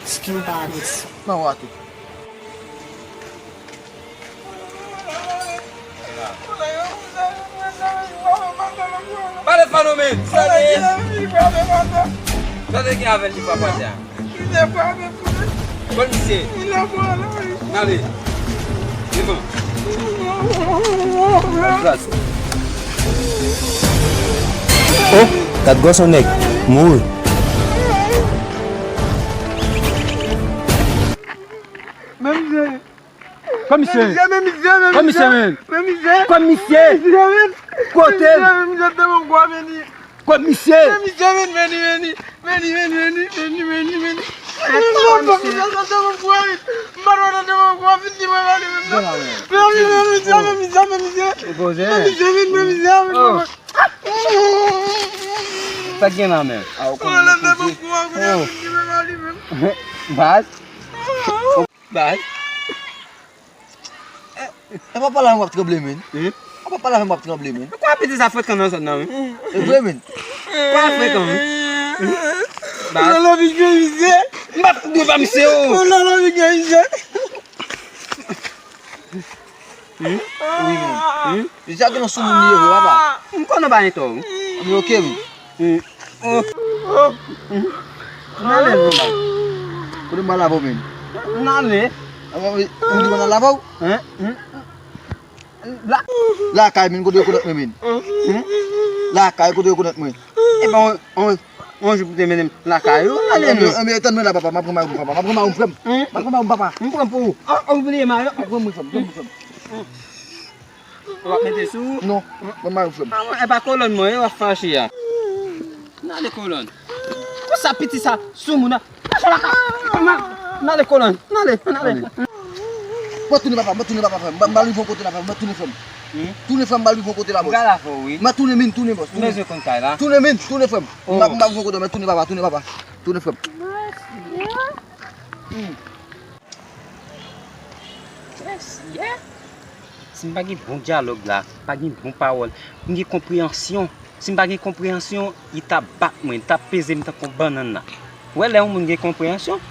Skill bodies. Não, aqui. Para fenomen. Sade ki avel di papa dia. Kon monsieur. Allez. Dis-moi. Oh, kat gos onek. Mul. Commissaire! Commissaire! Commissaire! Côté! Commissaire! Tá aqui na mão. Vai. Vai. Apa pala ang problema? Apa pala ang problema? Kwa piti sa foto kan sa não. Problema? Kwa foto kan. Ba. Não me dizer. Mbap do ba monsieur. Não me dizer. Oui. Já que nós somos nível, apa? Ko na ba nito? Ni okay, mi? Nale no ba. Kudu malabo, mi. Nale. Hindi mo nalabaw? La kay min kudu kunat min. La kay kudu kunat min. E bon on je peux mener la caillou. Allez. Ami tan mi la papa, ma papa. Ma papa papa. Pour. Oubliez ma. On va mettre sous. Non, ma femme. E ba colonne moi, on va faire chier. Nale colonne. Ko sa piti sa sumuna. Nale colonne. Nale. Matune papa. Mbali fo côté la papa, matune femme. Tourne femme mbali fo côté la boss. Gala fo oui. Matune min, tourne boss. Mais je compte là. Tourne min, tourne femme. Mbali fo côté, matune papa. Tourne femme. Si je n'ai pas bon dialogue là, pas de bon parole, une compréhension. Si je n'ai pas de compréhension, il t'a battu, il t'a pesé, il t'a fait un banane là. Ouais, là, on a une compréhension.